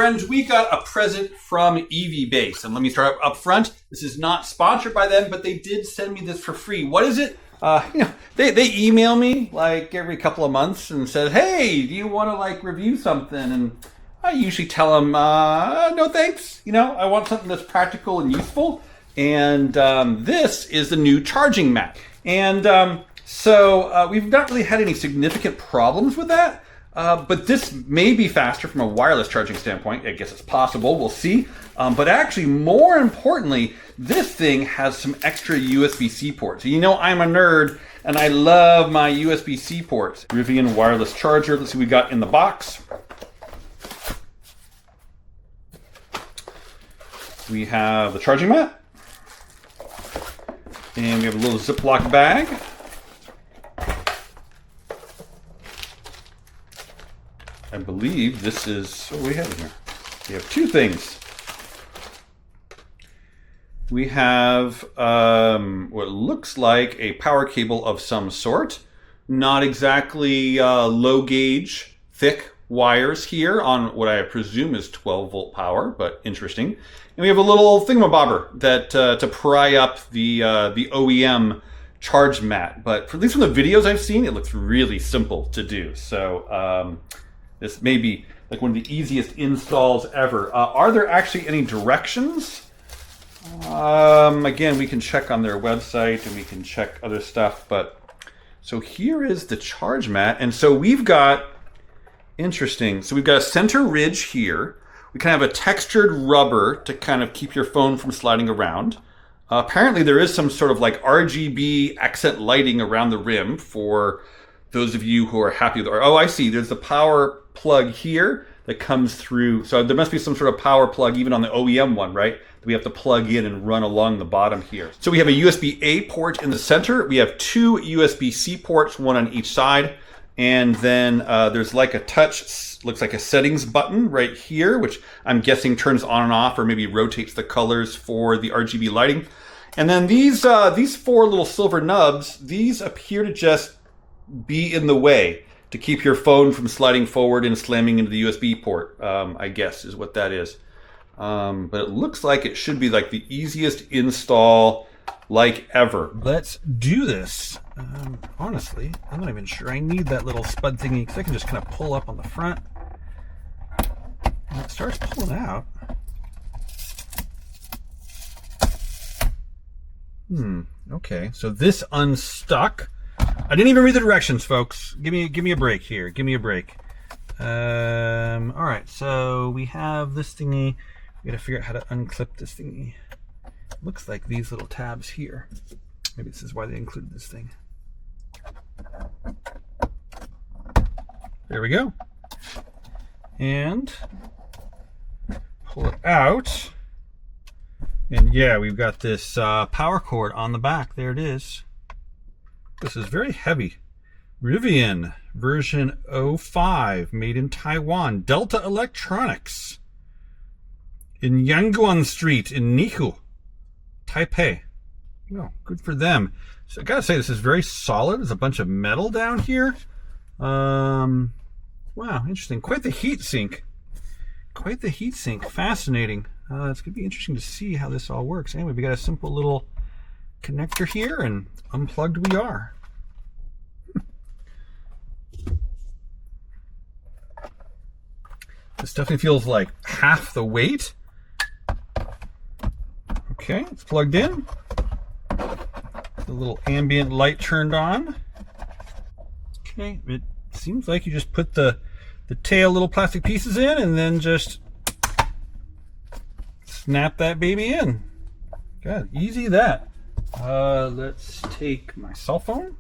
friends, we got a present from EVBASE. And let me start up front. This is not sponsored by them, but they did send me this for free. What is it? They email me like every couple of months and said, hey, do you want to like review something? And I usually tell them, no thanks. I want something that's practical and useful. And this is the new charging mat. And so we've not really had any significant problems with that. But this may be faster from a wireless charging standpoint. I guess it's possible. We'll see. But actually, more importantly, this thing has some extra USB-C ports. I'm a nerd, and I love my USB-C ports. Rivian wireless charger. Let's see what we got in the box. We have the charging mat. And we have a little Ziploc bag. I believe this is, what do we have in here? We have two things. We have what looks like a power cable of some sort. Not exactly low gauge, thick wires here on what I presume is 12 volt power, but interesting. And we have a little thingamabobber that to pry up the OEM charge mat. But at least from the videos I've seen, it looks really simple to do. So this may be like one of the easiest installs ever. Are there actually any directions? Again, we can check on their website and we can check other stuff. But so here is the charge mat. And so we've got, interesting. So we've got a center ridge here. We kind of have a textured rubber to kind of keep your phone from sliding around. Apparently there is some sort of like RGB accent lighting around the rim for those of you who are happy with, oh, I see, there's the power plug here that comes through. So there must be some sort of power plug even on the OEM one, right? That we have to plug in and run along the bottom here. So we have a USB-A port in the center. We have two USB-C ports, one on each side. And then there's like a touch, looks like a settings button right here, which I'm guessing turns on and off or maybe rotates the colors for the RGB lighting. And then these four little silver nubs, these appear to just be in the way to keep your phone from sliding forward and slamming into the USB port, I guess is what that is. But it looks like it should be like the easiest install like ever. Let's do this. Honestly, I'm not even sure I need that little spud thingy because I can just kind of pull up on the front. And it starts pulling out. Okay, so this unstuck. I didn't even read the directions, folks. Give me a break here. Give me a break. All right, so we have this thingy. We gotta figure out how to unclip this thingy. Looks like these little tabs here. Maybe this is why they included this thing. There we go. And pull it out. And yeah, we've got this power cord on the back. There it is. This is very heavy. Rivian version 05, made in Taiwan. Delta Electronics. In Yanguan Street in Nihu, Taipei. Oh, good for them. So I gotta say, this is very solid. There's a bunch of metal down here. Wow, interesting. Quite the heat sink. Quite the heat sink. Fascinating. It's gonna be interesting to see how this all works. Anyway, we got a simple little connector here, and unplugged we are. This definitely feels like half the weight. Okay, it's plugged in. The little ambient light turned on. Okay, it seems like you just put the tail little plastic pieces in and then just snap that baby in. God, easy that. Let's take my cell phone.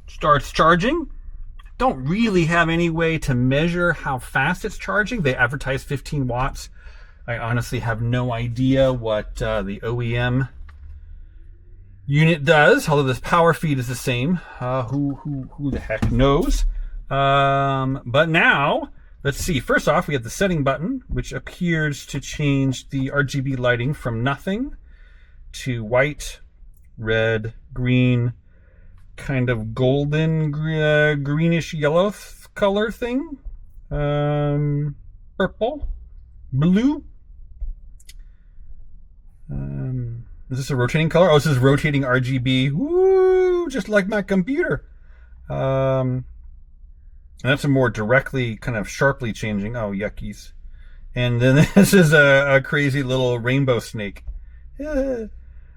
Starts charging. Don't really have any way to measure how fast it's charging. They advertise 15 watts. I honestly have no idea what the OEM unit does, although this power feed is the same. Who the heck knows? But now, let's see. First off, we have the setting button, which appears to change the RGB lighting from nothing to white, red, green, kind of golden, greenish yellow color thing. Purple, blue. Is this a rotating color? Oh, this is rotating RGB. Woo! Just like my computer. And that's a more directly, kind of sharply changing. Oh, yuckies. And then this is a crazy little rainbow snake. Yeah.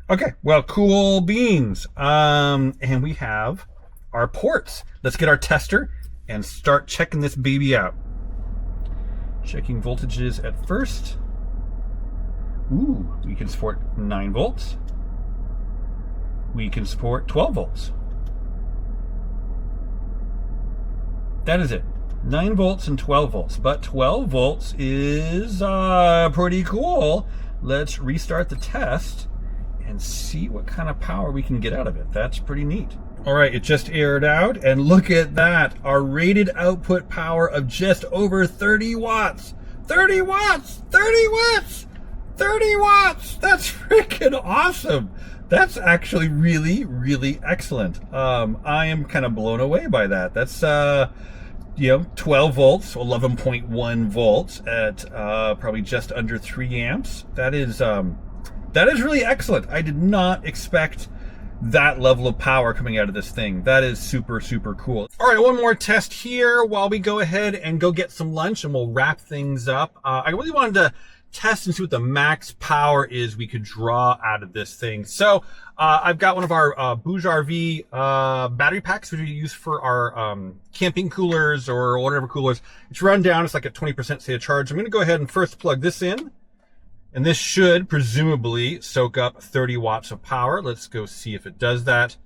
Okay, well, cool beans. And we have our ports. Let's get our tester and start checking this baby out. Checking voltages at first. Ooh, we can support 9 volts. We can support 12 volts. That is it. 9 volts and 12 volts. But 12 volts is pretty cool. Let's restart the test and see what kind of power we can get out of it. That's pretty neat. All right, it just aired out, and look at that. Our rated output power of just over 30 watts. 30 watts! 30 watts! 30 watts! That's freaking awesome. That's actually really, really excellent. I am kind of blown away by that. That's, 12 volts, 11.1 volts at probably just under 3 amps. That is really excellent. I did not expect that level of power coming out of this thing. That is super, super cool. All right, one more test here while we go ahead and go get some lunch, and we'll wrap things up. I really wanted to test and see what the max power is we could draw out of this thing. So I've got one of our Bouge RV battery packs which we use for our camping coolers or whatever coolers. It's run down. It's like a 20% state of charge. I'm going to go ahead and first plug this in. And this should presumably soak up 30 watts of power. Let's go see if it does that.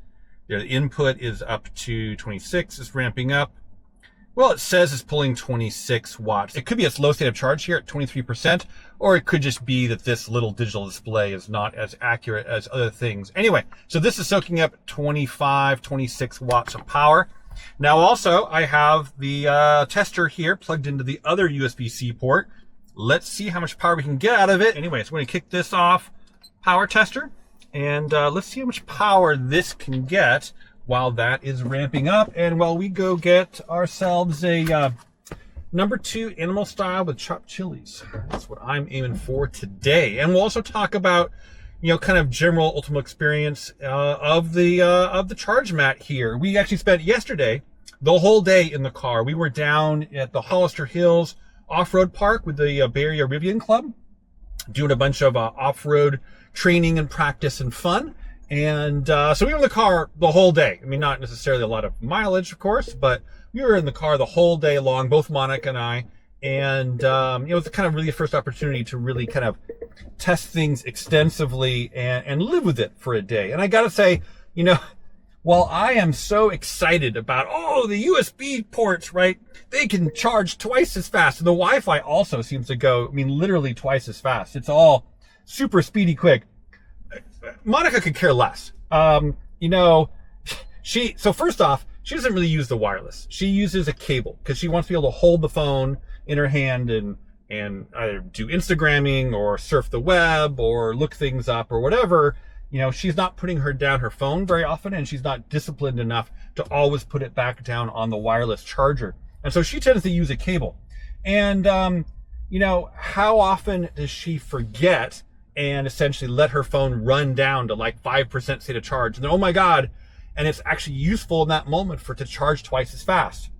There, the input is up to 26. It's ramping up. Well, it says it's pulling 26 watts. It could be its low state of charge here at 23%, or it could just be that this little digital display is not as accurate as other things. Anyway, so this is soaking up 25, 26 watts of power. Now also, I have the tester here plugged into the other USB-C port. Let's see how much power we can get out of it. Anyway, so we're going to kick this off, power tester, and let's see how much power this can get while that is ramping up, and while we go get ourselves a number 2 animal style with chopped chilies. That's what I'm aiming for today. And we'll also talk about, kind of general ultimate experience of the Charge Mat here. We actually spent yesterday the whole day in the car. We were down at the Hollister Hills Off-Road Park with the Bay Area Rivian Club, doing a bunch of off-road training and practice and fun. And so we were in the car the whole day. I mean, not necessarily a lot of mileage, of course, but we were in the car the whole day long, both Monica and I. And it was kind of really the first opportunity to really kind of test things extensively and live with it for a day. And I got to say, while I am so excited about, the USB ports, right? They can charge twice as fast. And the Wi-Fi also seems to go, literally twice as fast. It's all super speedy quick. Monica could care less. So first off, she doesn't really use the wireless. She uses a cable because she wants to be able to hold the phone in her hand and either do Instagramming or surf the web or look things up or whatever. She's not putting her phone very often, and she's not disciplined enough to always put it back down on the wireless charger. And so she tends to use a cable. And, how often does she forget and essentially let her phone run down to like 5% state of charge? And then, oh my God, and it's actually useful in that moment for it to charge twice as fast.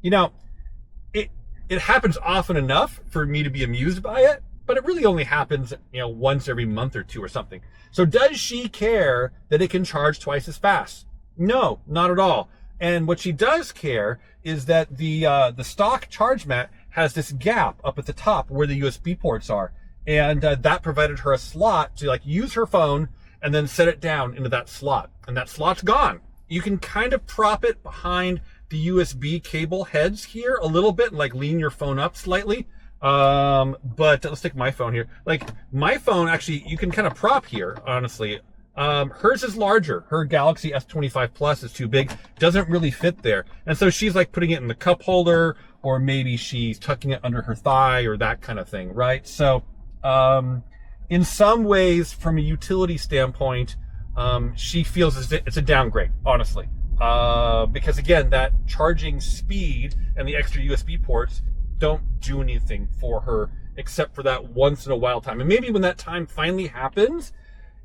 It happens often enough for me to be amused by it, but it really only happens, once every month or two or something. So does she care that it can charge twice as fast? No, not at all. And what she does care is that the stock Charge Mat has this gap up at the top where the USB ports are. And that provided her a slot to use her phone and then set it down into that slot. And that slot's gone. You can kind of prop it behind the USB cable heads here a little bit and lean your phone up slightly. But let's take my phone here. My phone, actually, you can kind of prop here, honestly. Hers is larger. Her Galaxy S25 Plus is too big. Doesn't really fit there. And so she's putting it in the cup holder, or maybe she's tucking it under her thigh or that kind of thing, right? So, in some ways, from a utility standpoint, she feels it's a downgrade, honestly. Because again, that charging speed and the extra USB ports don't do anything for her except for that once in a while time. And maybe when that time finally happens,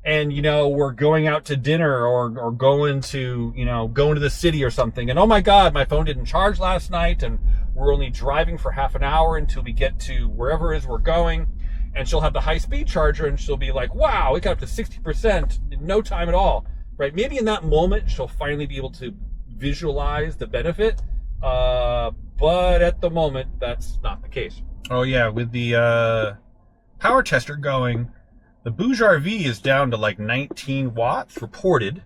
and we're going out to dinner or going to going to the city or something, and oh my god, my phone didn't charge last night, and we're only driving for half an hour until we get to wherever it is we're going, and she'll have the high-speed charger and she'll be like, wow, it got up to 60% in no time at all, right? Maybe in that moment she'll finally be able to visualize the benefit, but at the moment that's not the case. Oh yeah, with the power tester going, the Bouge RV is down to like 19 watts reported,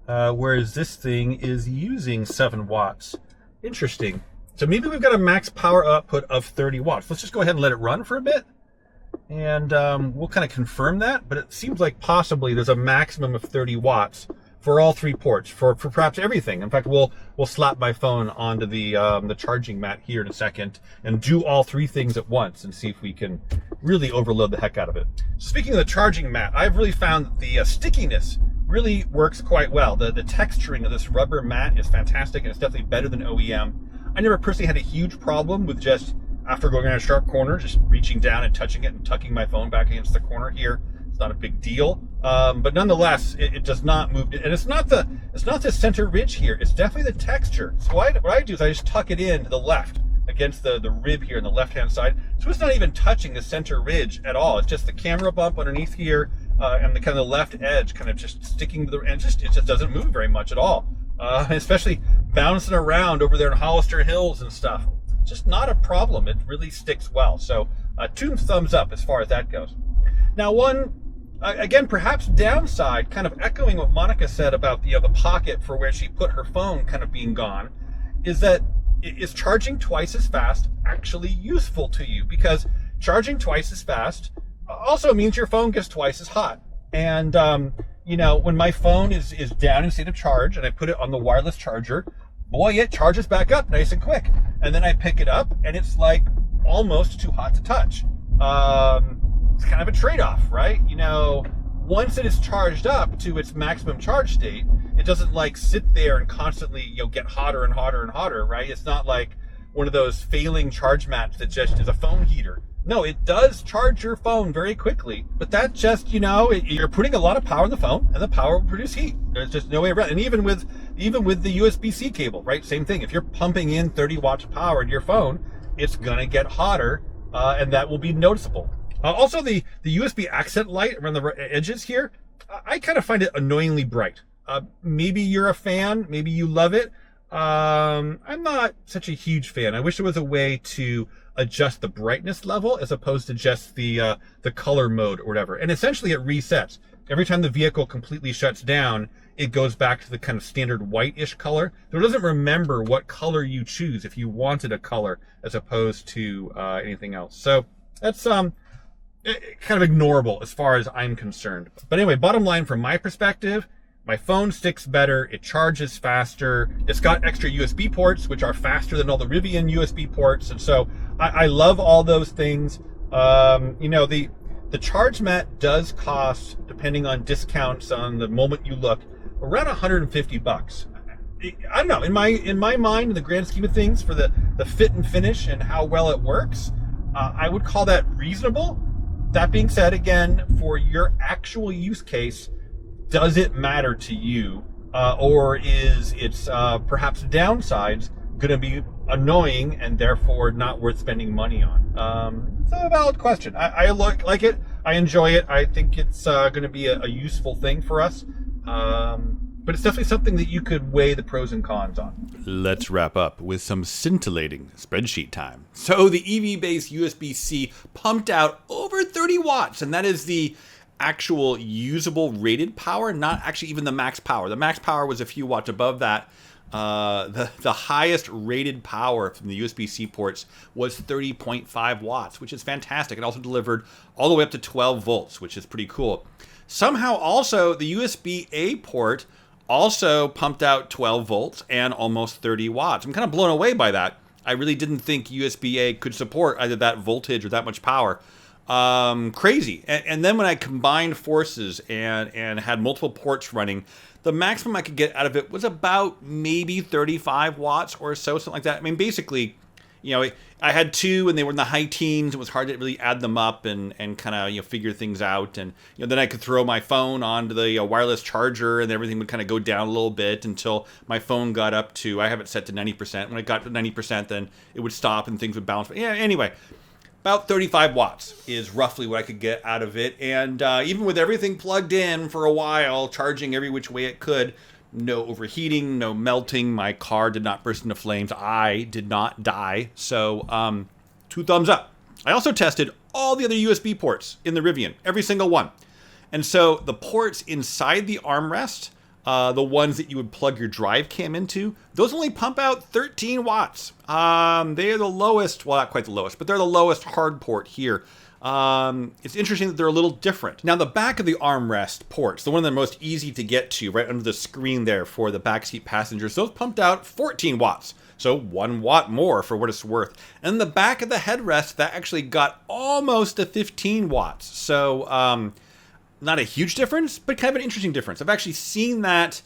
whereas this thing is using 7 watts. Interesting. So maybe we've got a max power output of 30 watts. Let's just go ahead and let it run for a bit, and we'll kind of confirm that. But it seems like possibly there's a maximum of 30 watts for all 3 ports, for perhaps everything. In fact, we'll slap my phone onto the charging mat here in a second and do all 3 things at once and see if we can really overload the heck out of it. Speaking of the charging mat, I've really found that the stickiness really works quite well. The texturing of this rubber mat is fantastic, and it's definitely better than OEM. I never personally had a huge problem with just, after going on a sharp corner, just reaching down and touching it and tucking my phone back against the corner here. It's not a big deal, but nonetheless, it does not move. And it's not the center ridge here. It's definitely the texture. So what I do is I just tuck it in to the left against the rib here on the left-hand side. So it's not even touching the center ridge at all. It's just the camera bump underneath here and the kind of the left edge kind of just sticking to the, and it just doesn't move very much at all. Especially bouncing around over there in Hollister Hills and stuff. Just not a problem. It really sticks well. So 2 thumbs up as far as that goes. Now one, again, perhaps downside, kind of echoing what Monica said about the pocket for where she put her phone kind of being gone, is that is charging twice as fast actually useful to you? Because charging twice as fast also means your phone gets twice as hot. And when my phone is down in state of charge and I put it on the wireless charger, boy, it charges back up nice and quick. And then I pick it up and it's like almost too hot to touch. It's kind of a trade-off, right? Once it is charged up to its maximum charge state, it doesn't like sit there and constantly get hotter and hotter and hotter, right? It's not like one of those failing charge mats that just is a phone heater. No, it does charge your phone very quickly, but that just, you're putting a lot of power in the phone, and the power will produce heat. There's just no way around it. And even with the USB-C cable, right? Same thing. If you're pumping in 30 watts of power into your phone, it's gonna get hotter, and that will be noticeable. Also, the USB accent light around the edges here, I kind of find it annoyingly bright. Maybe you're a fan, maybe you love it. I'm not such a huge fan. I wish there was a way to adjust the brightness level as opposed to just the color mode or whatever. And essentially it resets. Every time the vehicle completely shuts down, it goes back to the kind of standard whitish color. So it doesn't remember what color you choose if you wanted a color as opposed to anything else. So that's kind of ignorable as far as I'm concerned. But anyway, bottom line from my perspective, my phone sticks better, it charges faster, it's got extra USB ports, which are faster than all the Rivian USB ports, and so I love all those things. The Charge Mat does cost, depending on discounts on the moment you look, around $150. I don't know, in my mind, in the grand scheme of things, for the fit and finish and how well it works, I would call that reasonable. That being said, again, for your actual use case, does it matter to you, or is its perhaps downsides going to be annoying and therefore not worth spending money on? It's a valid question. I like it. I enjoy it. I think it's going to be a useful thing for us. But it's definitely something that you could weigh the pros and cons on. Let's wrap up with some scintillating spreadsheet time. So the EVBASE USB-C pumped out over 30 watts, and that is the actual usable rated power, not actually even the max power. The max power was a few watts above that. The highest rated power from the USB-C ports was 30.5 watts, which is fantastic. It also delivered all the way up to 12 volts, which is pretty cool. Somehow also the USB-A port also pumped out 12 volts and almost 30 watts. I'm kind of blown away by that. I really didn't think USB-A could support either that voltage or that much power. Crazy. And then when I combined forces and had multiple ports running, the maximum I could get out of it was about maybe 35 watts or so, something like that. I mean, basically, I had two and they were in the high teens. It was hard to really add them up and kind of, figure things out. And, then I could throw my phone onto the wireless charger and everything would kind of go down a little bit until my phone got up to, I have it set to 90%. When it got to 90%, then it would stop and things would bounce. But yeah, anyway, about 35 watts is roughly what I could get out of it. And even with everything plugged in for a while, charging every which way it could, no overheating, no melting. My car did not burst into flames. I did not die. So 2 thumbs up. I also tested all the other USB ports in the Rivian, every single one. And so the ports inside the armrest, the ones that you would plug your drive cam into, those only pump out 13 watts. They are the lowest, well, not quite the lowest, but they're the lowest hard port here. It's interesting that they're a little different. Now, the back of the armrest ports, the one that's most easy to get to, right under the screen there for the backseat passengers, those pumped out 14 watts. So 1 watt more for what it's worth. And the back of the headrest, that actually got almost to 15 watts. So, not a huge difference, but kind of an interesting difference. I've actually seen that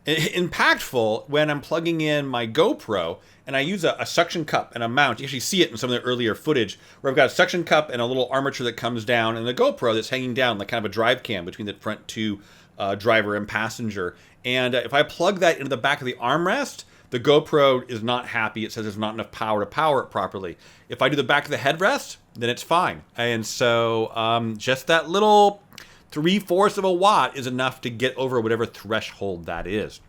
impactful when I'm plugging in my GoPro and I use a suction cup and a mount. You actually see it in some of the earlier footage where I've got a suction cup and a little armature that comes down and the GoPro that's hanging down like kind of a drive cam between the front two driver and passenger. And if I plug that into the back of the armrest, the GoPro is not happy. It says there's not enough power to power it properly. If I do the back of the headrest, then it's fine. And so just that little 3/4 of a watt is enough to get over whatever threshold that is.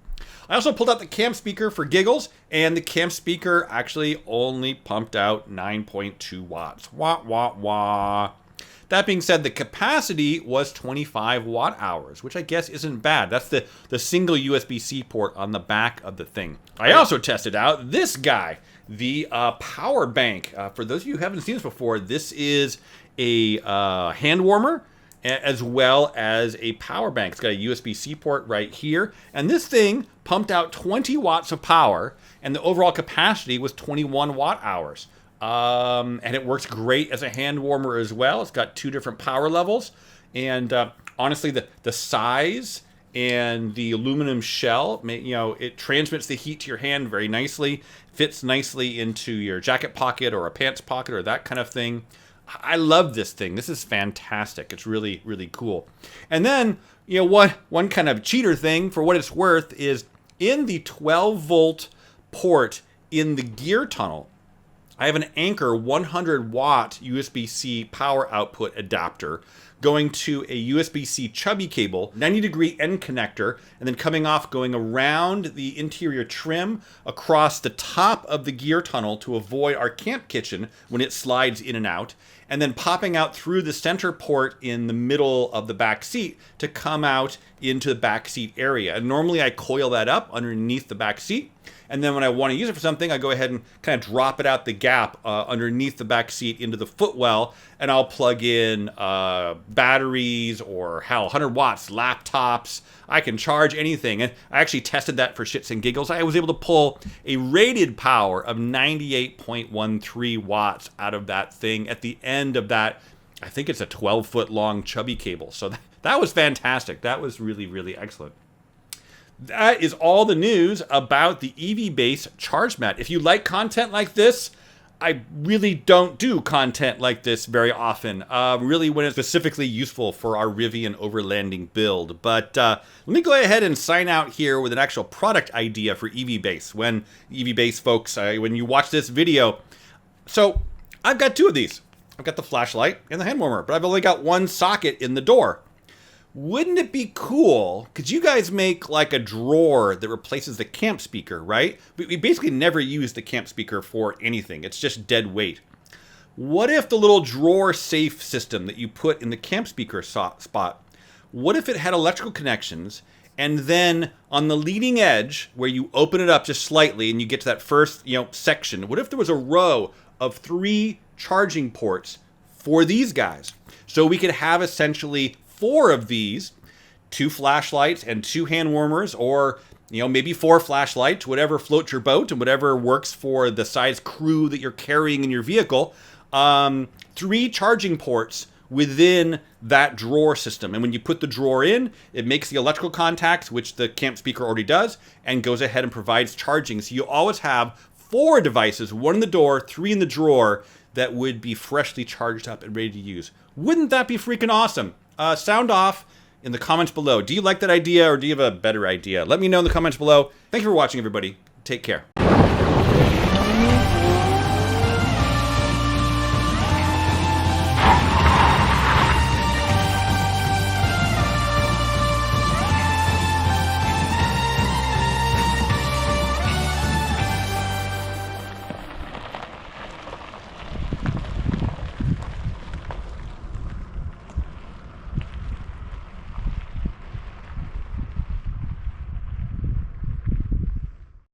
I also pulled out the cam speaker for giggles, and the cam speaker actually only pumped out 9.2 watts. Wah, wah, wah. That being said, the capacity was 25 watt hours, which I guess isn't bad. That's the single USB-C port on the back of the thing. I also tested out this guy, the power bank. For those of you who haven't seen this before, this is a hand warmer as well as a power bank. It's got a USB-C port right here. And this thing pumped out 20 watts of power, and the overall capacity was 21 watt hours. And it works great as a hand warmer as well. It's got 2 different power levels. And honestly, the size and the aluminum shell, it transmits the heat to your hand very nicely, fits nicely into your jacket pocket or a pants pocket or that kind of thing. I love this thing. This is fantastic. It's really, really cool. And then, one kind of cheater thing, for what it's worth, is in the 12-volt port in the gear tunnel, I have an Anker 100-watt USB-C power output adapter going to a USB-C chubby cable, 90-degree end connector, and then coming off, going around the interior trim across the top of the gear tunnel to avoid our camp kitchen when it slides in and out, and then popping out through the center port in the middle of the back seat to come out into the back seat area. And normally I coil that up underneath the back seat. And then when I want to use it for something, I go ahead and kind of drop it out the gap underneath the back seat into the footwell, and I'll plug in batteries or 100 watts, laptops. I can charge anything. And I actually tested that for shits and giggles. I was able to pull a rated power of 98.13 watts out of that thing at the end of that. I think it's a 12-foot long chubby cable. So that was fantastic. That was really, really excellent. That is all the news about the EVBASE Charge Mat. If you like content like this, I really don't do content like this very often, really when it's specifically useful for our Rivian overlanding build. But let me go ahead and sign out here with an actual product idea for EVBASE. When EVBASE folks, when you watch this video, so I've got 2 of these. I've got the flashlight and the hand warmer, but I've only got 1 socket in the door. Wouldn't it be cool? Could you guys make like a drawer that replaces the camp speaker, right? We basically never use the camp speaker for anything. It's just dead weight. What if the little drawer safe system that you put in the camp speaker spot, what if it had electrical connections, and then on the leading edge where you open it up just slightly and you get to that first, section, what if there was a row of 3 charging ports for these guys? So we could have essentially 4 of these, 2 flashlights and 2 hand warmers, or maybe 4 flashlights, whatever floats your boat and whatever works for the size crew that you're carrying in your vehicle. 3 charging ports within that drawer system. And when you put the drawer in, it makes the electrical contacts, which the camp speaker already does, and goes ahead and provides charging. So you always have 4 devices, 1 in the door, 3 in the drawer, that would be freshly charged up and ready to use. Wouldn't that be freaking awesome? Sound off in the comments below. Do you like that idea, or do you have a better idea? Let me know in the comments below. Thank you for watching, everybody. Take care.